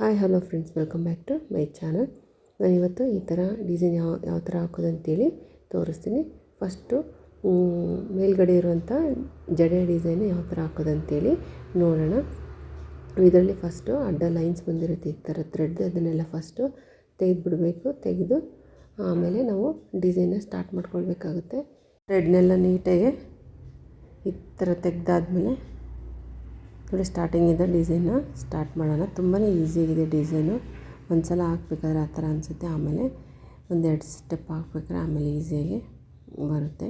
Hi hello friends, welcome back to my channel. ನಾನಿವತ್ತು ಈ ಥರ ಡಿಸೈನ್ ಯಾವ ಥರ ಹಾಕೋದಂತೇಳಿ ತೋರಿಸ್ತೀನಿ. ಫಸ್ಟು ಮೇಲ್ಗಡೆ ಇರುವಂಥ ಜಡೆ ಡಿಸೈನ್ ಯಾವ ಥರ ಹಾಕೋದಂತೇಳಿ ನೋಡೋಣ. ಇದರಲ್ಲಿ ಫಸ್ಟು ಅಡ್ಡ ಲೈನ್ಸ್ ಬಂದಿರುತ್ತೆ, ಈ ಥರ ಥ್ರೆಡ್, ಅದನ್ನೆಲ್ಲ ಫಸ್ಟು ತೆಗೆದುಬಿಡಬೇಕು. ತೆಗೆದು ಆಮೇಲೆ ನಾವು ಡಿಸೈನ್ನ ಸ್ಟಾರ್ಟ್ ಮಾಡ್ಕೊಳ್ಬೇಕಾಗುತ್ತೆ. ಥ್ರೆಡ್ನೆಲ್ಲ ನೀಟಾಗಿ ಈ ಥರ ತೆಗೆದಾದ್ಮೇಲೆ ನೋಡಿ, ಸ್ಟಾರ್ಟಿಂಗಿಂದ ಡಿಸೈನ್ನ ಸ್ಟಾರ್ಟ್ ಮಾಡೋಣ. ತುಂಬಾ ಈಸಿಯಾಗಿದೆ ಡಿಸೈನು. ಒಂದು ಸಲ ಹಾಕ್ಬೇಕಾದ್ರೆ ಆ ಥರ ಅನಿಸುತ್ತೆ, ಆಮೇಲೆ ಒಂದೆರಡು ಸ್ಟೆಪ್ ಹಾಕ್ಬೇಕಾದ್ರೆ ಆಮೇಲೆ ಈಸಿಯಾಗಿ ಬರುತ್ತೆ.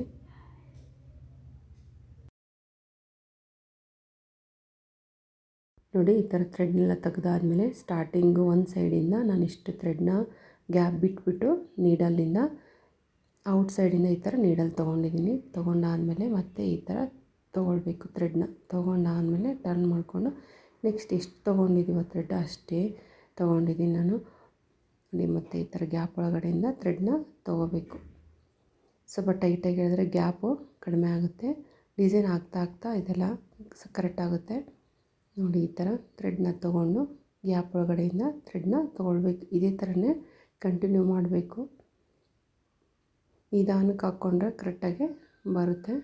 ನೋಡಿ, ಈ ಥರ ಥ್ರೆಡ್ನೆಲ್ಲ ತೆಗೆದಾದ್ಮೇಲೆ ಸ್ಟಾರ್ಟಿಂಗು ಒಂದು ಸೈಡಿಂದ ನಾನು ಇಷ್ಟು ಥ್ರೆಡ್ನ ಗ್ಯಾಪ್ ಬಿಟ್ಬಿಟ್ಟು ನೀಡಲ್ಲಿಂದ ಔಟ್ ಸೈಡಿಂದ ಈ ಥರ ನೀಡಲ್ಲಿ ತೊಗೊಂಡಿದ್ದೀನಿ. ತೊಗೊಂಡಾದಮೇಲೆ ಮತ್ತೆ ಈ ಥರ ತೊಗೊಳ್ಬೇಕು. ಥ್ರೆಡ್ನ ತೊಗೊಂಡಾದಮೇಲೆ ಟರ್ನ್ ಮಾಡಿಕೊಂಡು ನೆಕ್ಸ್ಟ್ ಎಷ್ಟು ತೊಗೊಂಡಿದ್ದೀವೋ ಥ್ರೆಡ್ ಅಷ್ಟೇ ತೊಗೊಂಡಿದ್ದೀನಿ ನಾನು. ನೋಡಿ, ಮತ್ತು ಈ ಥರ ಗ್ಯಾಪ್ ಒಳಗಡೆಯಿಂದ ಥ್ರೆಡ್ನ ತೊಗೋಬೇಕು. ಸ್ವಲ್ಪ ಟೈಟಾಗಿ ಹೇಳಿದ್ರೆ ಗ್ಯಾಪು ಕಡಿಮೆ ಆಗುತ್ತೆ. ಡಿಸೈನ್ ಆಗ್ತಾ ಇದೆಲ್ಲ ಕರೆಕ್ಟ್ ಆಗುತ್ತೆ. ನೋಡಿ, ಈ ಥರ ಥ್ರೆಡ್ನ ತೊಗೊಂಡು ಗ್ಯಾಪ್ ಒಳಗಡೆಯಿಂದ ಥ್ರೆಡ್ನ ತೊಗೊಳ್ಬೇಕು. ಇದೇ ಥರನೇ ಕಂಟಿನ್ಯೂ ಮಾಡಬೇಕು. ನಿಧಾನಕ್ಕೆ ಹಾಕ್ಕೊಂಡ್ರೆ ಕರೆಕ್ಟಾಗಿ ಬರುತ್ತೆ.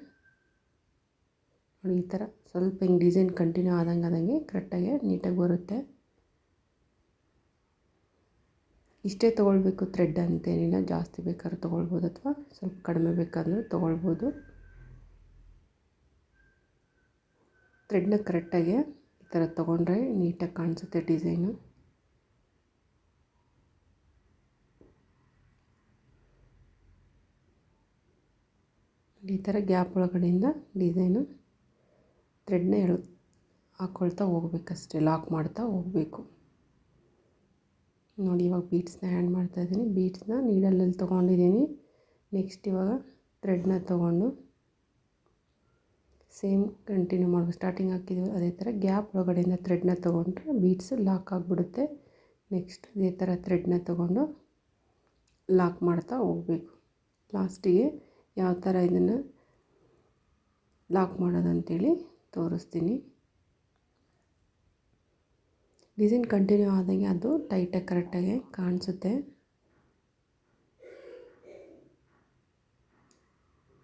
ನೋಡಿ, ಈ ಥರ ಸ್ವಲ್ಪ ಹಿಂಗೆ ಡಿಸೈನ್ ಕಂಟಿನ್ಯೂ ಆದಂಗೆ ಕರೆಕ್ಟಾಗಿ ನೀಟಾಗಿ ಬರುತ್ತೆ. ಇಷ್ಟೇ ತೊಗೊಳ್ಬೇಕು ಥ್ರೆಡ್ ಅಂತೇನಿಲ್ಲ, ಜಾಸ್ತಿ ಬೇಕಾದ್ರೂ ತೊಗೊಳ್ಬೋದು ಅಥವಾ ಸ್ವಲ್ಪ ಕಡಿಮೆ ಬೇಕಾದರೂ ತೊಗೊಳ್ಬೋದು. ಥ್ರೆಡ್ನ ಕರೆಕ್ಟಾಗಿ ಈ ಥರ ತೊಗೊಂಡ್ರೆ ನೀಟಾಗಿ ಕಾಣಿಸುತ್ತೆ ಡಿಸೈನು. ಈ ಥರ ಗ್ಯಾಪ್ ಒಳಗಡೆಯಿಂದ ಡಿಸೈನು ಥ್ರೆಡ್ನ ಹಾಕ್ಕೊಳ್ತಾ ಹೋಗ್ಬೇಕಷ್ಟೇ, ಲಾಕ್ ಮಾಡ್ತಾ ಹೋಗಬೇಕು. ನೋಡಿ, ಇವಾಗ ಬೀಡ್ಸ್ನ ಆ್ಯಡ್ ಮಾಡ್ತಾಯಿದ್ದೀನಿ. ಬೀಡ್ಸ್ನ ನೀಡಲಲ್ಲಿ ತೊಗೊಂಡಿದ್ದೀನಿ. ನೆಕ್ಸ್ಟ್ ಇವಾಗ ಥ್ರೆಡ್ನ ತೊಗೊಂಡು ಸೇಮ್ ಕಂಟಿನ್ಯೂ ಮಾಡಬೇಕು. ಸ್ಟಾರ್ಟಿಂಗ್ ಹಾಕಿದ್ದೀವಿ ಅದೇ ಥರ ಗ್ಯಾಪ್ ಒಳಗಡೆಯಿಂದ ಥ್ರೆಡ್ನ ತೊಗೊಂಡ್ರೆ ಬೀಡ್ಸು ಲಾಕ್ ಆಗಿಬಿಡುತ್ತೆ. ನೆಕ್ಸ್ಟ್ ಇದೇ ಥರ ಥ್ರೆಡ್ನ ತೊಗೊಂಡು ಲಾಕ್ ಮಾಡ್ತಾ ಹೋಗಬೇಕು. ಲಾಸ್ಟಿಗೆ ಯಾವ ಥರ ಇದನ್ನು ಲಾಕ್ ಮಾಡೋದಂತೇಳಿ ತೋರಿಸ್ತೀನಿ. ಡಿಸೈನ್ ಕಂಟಿನ್ಯೂ ಆದಂಗೆ ಅದು ಟೈಟಾಗಿ ಕರೆಕ್ಟಾಗಿ ಕಾಣಿಸುತ್ತೆ.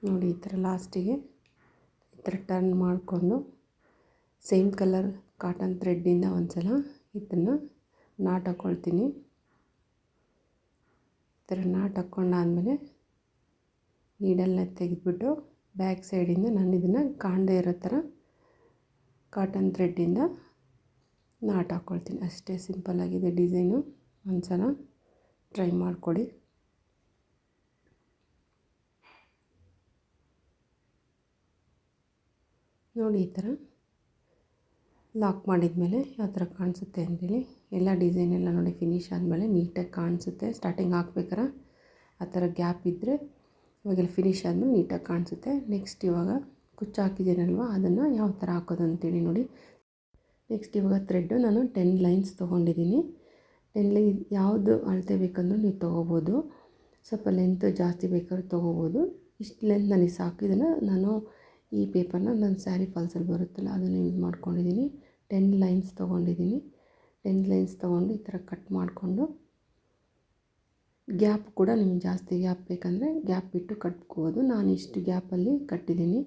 ನೋಡಿ, ಈ ಥರ ಲಾಸ್ಟಿಗೆ ಈ ಥರ ಟರ್ನ್ ಮಾಡಿಕೊಂಡು ಸೇಮ್ ಕಲರ್ ಕಾಟನ್ ಥ್ರೆಡ್ಡಿಂದ ಒಂದು ಸಲ ಇದನ್ನು ನಾಟ್ ಹಾಕ್ಕೊಳ್ತೀನಿ. ಈ ಥರ ನಾಟ್ ಹಾಕ್ಕೊಂಡಾದಮೇಲೆ ನೀಡಲ್ನ ತೆಗೆದುಬಿಟ್ಟು ಬ್ಯಾಕ್ ಸೈಡಿಂದ ನಾನು ಇದನ್ನು ಕಾಣದೇ ಇರೋ ಥರ ಕಾಟನ್ ಥ್ರೆಡ್ಡಿಂದ ನಾಟ್ ಹಾಕ್ಕೊಳ್ತೀನಿ. ಅಷ್ಟೇ ಸಿಂಪಲ್ಲಾಗಿದೆ ಡಿಸೈನು. ಒಂದು ಸಲ ಟ್ರೈ ಮಾಡಿಕೊಡಿ. ನೋಡಿ, ಈ ಥರ ಲಾಕ್ ಮಾಡಿದ್ಮೇಲೆ ಯಾವ ಥರ ಕಾಣಿಸುತ್ತೆ ಅಂತೇಳಿ. ಎಲ್ಲ ಡಿಸೈನ್ ಎಲ್ಲ ನೋಡಿ ಫಿನಿಶ್ ಆದಮೇಲೆ ನೀಟಾಗಿ ಕಾಣಿಸುತ್ತೆ. ಸ್ಟಾರ್ಟಿಂಗ್ ಹಾಕ್ಬೇಕಾರೆ ಆ ಥರ ಗ್ಯಾಪ್ ಇದ್ದರೆ ಇವಾಗೆಲ್ಲ ಫಿನಿಶ್ ಆದಮೇಲೆ ನೀಟಾಗಿ ಕಾಣಿಸುತ್ತೆ. ನೆಕ್ಸ್ಟ್ ಇವಾಗ ಕುಚ್ಚು ಹಾಕಿದ್ದೀನಲ್ವ, ಅದನ್ನು ಯಾವ ಥರ ಹಾಕೋದು ಅಂತೇಳಿ ನೋಡಿ. ನೆಕ್ಸ್ಟ್ ಇವಾಗ ಥ್ರೆಡ್ಡು ನಾನು 10 ಲೈನ್ಸ್ ತೊಗೊಂಡಿದ್ದೀನಿ. 10 ಲೈನ್ ಯಾವುದು ಅಳತೆ ಬೇಕಂದ್ರೂ ನೀವು ತೊಗೋಬೋದು. ಸ್ವಲ್ಪ ಲೆಂತ್ ಜಾಸ್ತಿ ಬೇಕಾದ್ರೂ ತೊಗೋಬೋದು. ಇಷ್ಟು ಲೆಂತ್ ನನಗೆ ಸಾಕು. ಇದನ್ನು ನಾನು ಈ ಪೇಪರ್ನ ನನ್ನ ಸ್ಯಾರಿ ಫಾಲ್ಸಲ್ಲಿ ಬರುತ್ತಲ್ಲ ಅದನ್ನು ಯೂಸ್ ಮಾಡ್ಕೊಂಡಿದ್ದೀನಿ. 10 ಲೈನ್ಸ್ ತೊಗೊಂಡಿದ್ದೀನಿ. 10 ಲೈನ್ಸ್ ತೊಗೊಂಡು ಈ ಥರ ಕಟ್ ಮಾಡಿಕೊಂಡು ಗ್ಯಾಪ್ ಕೂಡ ನಿಮಗೆ ಜಾಸ್ತಿ ಗ್ಯಾಪ್ ಬೇಕಂದರೆ ಗ್ಯಾಪ್ ಬಿಟ್ಟು ಕಟ್ಕೋಬೋದು. ನಾನು ಇಷ್ಟು ಗ್ಯಾಪಲ್ಲಿ ಕಟ್ಟಿದ್ದೀನಿ.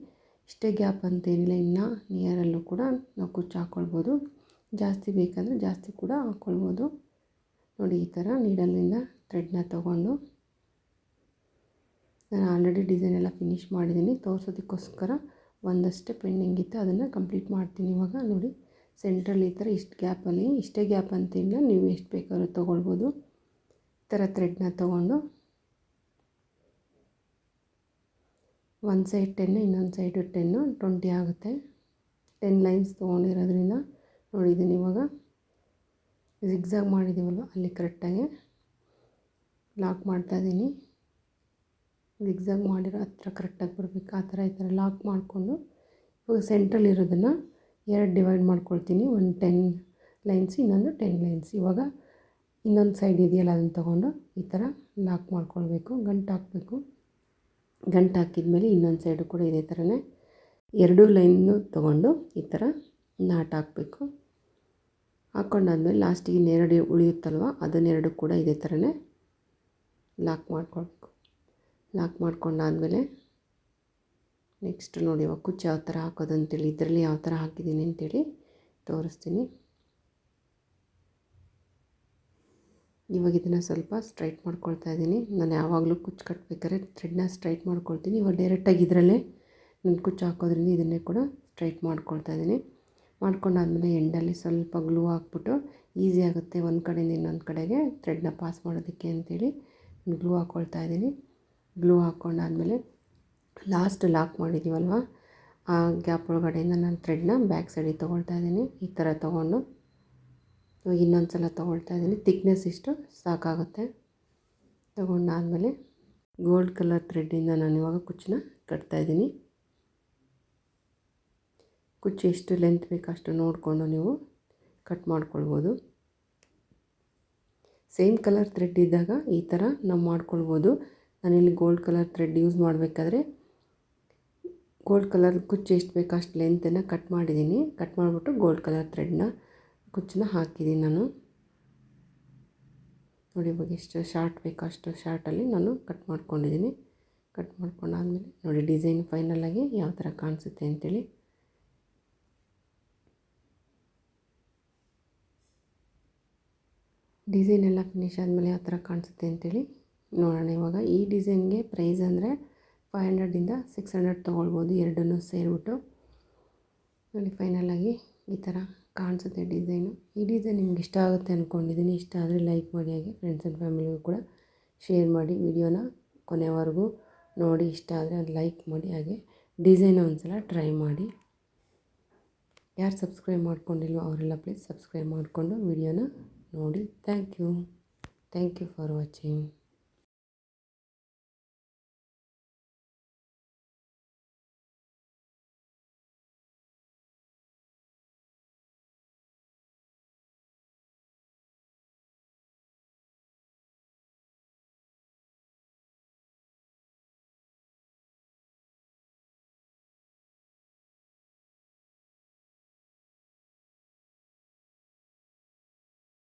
ಇಷ್ಟೇ ಗ್ಯಾಪ್ ಅಂತೇನಿಲ್ಲ, ಇನ್ನು ನಿಯರಲ್ಲೂ ಕೂಡ ನಾವು ಕುಚ್ಚು ಹಾಕ್ಕೊಳ್ಬೋದು. ಜಾಸ್ತಿ ಬೇಕಂದರೆ ಜಾಸ್ತಿ ಕೂಡ ಹಾಕ್ಕೊಳ್ಬೋದು. ನೋಡಿ, ಈ ಥರ ನೀಡಲ್ಲಿಂದ ಥ್ರೆಡ್ನ ತೊಗೊಂಡು ನಾನು ಆಲ್ರೆಡಿ ಡಿಸೈನ್ ಎಲ್ಲ ಫಿನಿಶ್ ಮಾಡಿದ್ದೀನಿ. ತೋರಿಸೋದಕ್ಕೋಸ್ಕರ ಒಂದಷ್ಟೇ ಪೆಂಡಿಂಗ್ ಇತ್ತು, ಅದನ್ನು ಕಂಪ್ಲೀಟ್ ಮಾಡ್ತೀನಿ ಇವಾಗ. ನೋಡಿ, ಸೆಂಟ್ರಲ್ಲಿ ಈ ಥರ ಇಷ್ಟು ಗ್ಯಾಪಲ್ಲಿ, ಇಷ್ಟೇ ಗ್ಯಾಪ್ ಅಂತೇನಿಲ್ಲ, ನೀವು ಎಷ್ಟು ಬೇಕಾದ್ರೂ ತೊಗೊಳ್ಬೋದು. ಈ ಥರ ಥ್ರೆಡ್ನ ತೊಗೊಂಡು ಒಂದು ಸೈಡ್ 10, ಇನ್ನೊಂದು ಸೈಡು 10, 20 ಆಗುತ್ತೆ. 10 ಲೈನ್ಸ್ ತೊಗೊಂಡಿರೋದ್ರಿಂದ ನೋಡಿದ್ದೀನಿ. ಇವಾಗ ಜಿಗ್ಜಾಗ್ ಮಾಡಿದ್ದೀವಲ್ವ ಅಲ್ಲಿ ಕರೆಕ್ಟಾಗಿ ಲಾಕ್ ಮಾಡ್ತಾಯಿದ್ದೀನಿ. ಜಿಗ್ಜಾಗ್ ಮಾಡಿರೋ ಹತ್ರ ಕರೆಕ್ಟಾಗಿ ಬರಬೇಕು. ಆ ಥರ ಈ ಥರ ಲಾಕ್ ಮಾಡಿಕೊಂಡು ಇವಾಗ ಸೆಂಟ್ರಲ್ಲಿ ಇರೋದನ್ನು 2 ಡಿವೈಡ್ ಮಾಡ್ಕೊಳ್ತೀನಿ. ಒಂದು 10 ಲೈನ್ಸ್, ಇನ್ನೊಂದು 10 ಲೈನ್ಸ್. ಇವಾಗ ಇನ್ನೊಂದು ಸೈಡ್ ಇದೆಯಲ್ಲ ಅದನ್ನು ತೊಗೊಂಡು ಈ ಥರ ಲಾಕ್ ಮಾಡ್ಕೊಳ್ಬೇಕು. ಗಂಟು ಹಾಕಬೇಕು. ಗಂಟು ಹಾಕಿದ್ಮೇಲೆ ಇನ್ನೊಂದು ಸೈಡು ಕೂಡ ಇದೇ ಥರನೇ 2 ಲೈನ್ನು ತೊಗೊಂಡು ಈ ಥರ ನಾಟ್ ಹಾಕಬೇಕು. ಹಾಕ್ಕೊಂಡಾದ್ಮೇಲೆ ಲಾಸ್ಟಿಗೆ ಇನ್ನೆರಡು ಉಳಿಯುತ್ತಲ್ವ ಅದನ್ನೆರಡು ಕೂಡ ಇದೇ ಥರನೇ ಲಾಕ್ ಮಾಡ್ಕೊಳ್ಬೇಕು. ಲಾಕ್ ಮಾಡ್ಕೊಂಡಾದಮೇಲೆ ನೆಕ್ಸ್ಟ್ ನೋಡಿ ಇವಾಗ ಕುಚ್ಚು ಯಾವ ಥರ ಹಾಕೋದು ಅಂತೇಳಿ ಇದರಲ್ಲಿ ಯಾವ ಥರ ಹಾಕಿದ್ದೀನಿ ಅಂತೇಳಿ ತೋರಿಸ್ತೀನಿ. ಇವಾಗ ಇದನ್ನು ಸ್ವಲ್ಪ ಸ್ಟ್ರೈಟ್ ಮಾಡ್ಕೊಳ್ತಾ ಇದ್ದೀನಿ. ನಾನು ಯಾವಾಗಲೂ ಕುಚ್ಚು ಕಟ್ಟಬೇಕಾದ್ರೆ ಥ್ರೆಡ್ನ ಸ್ಟ್ರೈಟ್ ಮಾಡ್ಕೊಳ್ತೀನಿ. ಇವಾಗ ಡೈರೆಕ್ಟಾಗಿ ಇದರಲ್ಲೇ ನಾನು ಕುಚ್ಚು ಹಾಕೋದ್ರಿಂದ ಇದನ್ನೇ ಕೂಡ ಸ್ಟ್ರೈಟ್ ಮಾಡ್ಕೊಳ್ತಾ ಇದ್ದೀನಿ. ಮಾಡ್ಕೊಂಡಾದ್ಮೇಲೆ ಎಂಡಲ್ಲಿ ಸ್ವಲ್ಪ ಗ್ಲೂ ಹಾಕ್ಬಿಟ್ಟು ಈಸಿ ಆಗುತ್ತೆ ಒಂದು ಕಡೆಯಿಂದ ಇನ್ನೊಂದು ಕಡೆಗೆ ಥ್ರೆಡ್ನ ಪಾಸ್ ಮಾಡೋದಕ್ಕೆ ಅಂತೇಳಿ ಗ್ಲೂ ಹಾಕ್ಕೊಳ್ತಾ ಇದ್ದೀನಿ. ಗ್ಲೂ ಹಾಕ್ಕೊಂಡಾದ್ಮೇಲೆ ಲಾಸ್ಟ್ ಲಾಕ್ ಮಾಡಿದ್ದೀವಲ್ವ ಆ ಗ್ಯಾಪ್ ಒಳಗಡೆಯಿಂದ ನಾನು ಥ್ರೆಡ್ನ ಬ್ಯಾಕ್ ಸೈಡಿಗೆ ತೊಗೊಳ್ತಾ ಇದ್ದೀನಿ. ಈ ಥರ ತೊಗೊಂಡು ಇವಾಗ ಇನ್ನೊಂದು ಸಲ ತೊಗೊಳ್ತಾ ಇದ್ದೀನಿ. ತಿಕ್ನೆಸ್ ಇಷ್ಟು ಸಾಕಾಗುತ್ತೆ. ತೊಗೊಂಡಾದಮೇಲೆ ಗೋಲ್ಡ್ ಕಲರ್ ಥ್ರೆಡ್ಡಿಂದ ನಾನು ಇವಾಗ ಕುಚ್ಚನ್ನ ಕಟ್ತಾಯಿದ್ದೀನಿ. ಕುಚ್ಚು ಎಷ್ಟು ಲೆಂತ್ ಬೇಕು ಅಷ್ಟು ನೋಡಿಕೊಂಡು ನೀವು ಕಟ್ ಮಾಡ್ಕೊಳ್ಬೋದು. ಸೇಮ್ ಕಲರ್ ಥ್ರೆಡ್ ಇದ್ದಾಗ ಈ ಥರ ನಾವು ಮಾಡ್ಕೊಳ್ಬೋದು. ನಾನಿಲ್ಲಿ ಗೋಲ್ಡ್ ಕಲರ್ ಥ್ರೆಡ್ ಯೂಸ್ ಮಾಡಬೇಕಾದ್ರೆ ಗೋಲ್ಡ್ ಕಲರ್ ಕುಚ್ಚು ಎಷ್ಟು ಬೇಕು ಅಷ್ಟು ಲೆಂತನ್ನು ಕಟ್ ಮಾಡಿದ್ದೀನಿ. ಕಟ್ ಮಾಡಿಬಿಟ್ಟು ಗೋಲ್ಡ್ ಕಲರ್ ಥ್ರೆಡ್ನ ಕುಚ್ಚನ್ನ ಹಾಕಿದ್ದೀನಿ ನಾನು. ನೋಡಿ ಇವಾಗ ಎಷ್ಟು ಶಾರ್ಟ್ ಬೇಕು ಅಷ್ಟು ಶಾರ್ಟಲ್ಲಿ ನಾನು ಕಟ್ ಮಾಡ್ಕೊಂಡಿದ್ದೀನಿ. ಕಟ್ ಮಾಡ್ಕೊಂಡಾದ್ಮೇಲೆ ನೋಡಿ ಡಿಸೈನ್ ಫೈನಲಾಗಿ ಯಾವ ಥರ ಕಾಣಿಸುತ್ತೆ ಅಂತೇಳಿ. ಡಿಸೈನ್ ಎಲ್ಲ ಫಿನಿಶ್ ಆದಮೇಲೆ ಯಾವ ಥರ ಕಾಣಿಸುತ್ತೆ ಅಂತೇಳಿ ನೋಡೋಣ. ಇವಾಗ ಈ ಡಿಸೈನ್ಗೆ ಪ್ರೈಸ್ ಅಂದರೆ 500ಇಂದ 600 ತೊಗೊಳ್ಬೋದು ಎರಡನ್ನೂ ಸೇರಿಬಿಟ್ಟು. ನೋಡಿ ಫೈನಲಾಗಿ ಈ ಥರ ಕಾಣಿಸುತ್ತೆ ಡಿಸೈನು. ಈ ಡಿಸೈನ್ ನಿಮ್ಗೆ ಇಷ್ಟ ಆಗುತ್ತೆ ಅಂದ್ಕೊಂಡಿದ್ದೀನಿ. ಇಷ್ಟ ಆದರೆ ಲೈಕ್ ಮಾಡಿ, ಹಾಗೆ ಫ್ರೆಂಡ್ಸ್ ಆ್ಯಂಡ್ ಫ್ಯಾಮಿಲಿಗೂ ಕೂಡ ಶೇರ್ ಮಾಡಿ. ವಿಡಿಯೋನ ಕೊನೆವರೆಗೂ ನೋಡಿ ಇಷ್ಟ ಆದರೆ ಅದು ಲೈಕ್ ಮಾಡಿ, ಹಾಗೆ ಡಿಸೈನ ಒಂದು ಸಲ ಟ್ರೈ ಮಾಡಿ. ಯಾರು ಸಬ್ಸ್ಕ್ರೈಬ್ ಮಾಡ್ಕೊಂಡಿಲ್ವೋ ಅವರೆಲ್ಲ ಪ್ಲೀಸ್ ಸಬ್ಸ್ಕ್ರೈಬ್ ಮಾಡಿಕೊಂಡು ವಿಡಿಯೋನ ನೋಡಿ. Thank you for watching.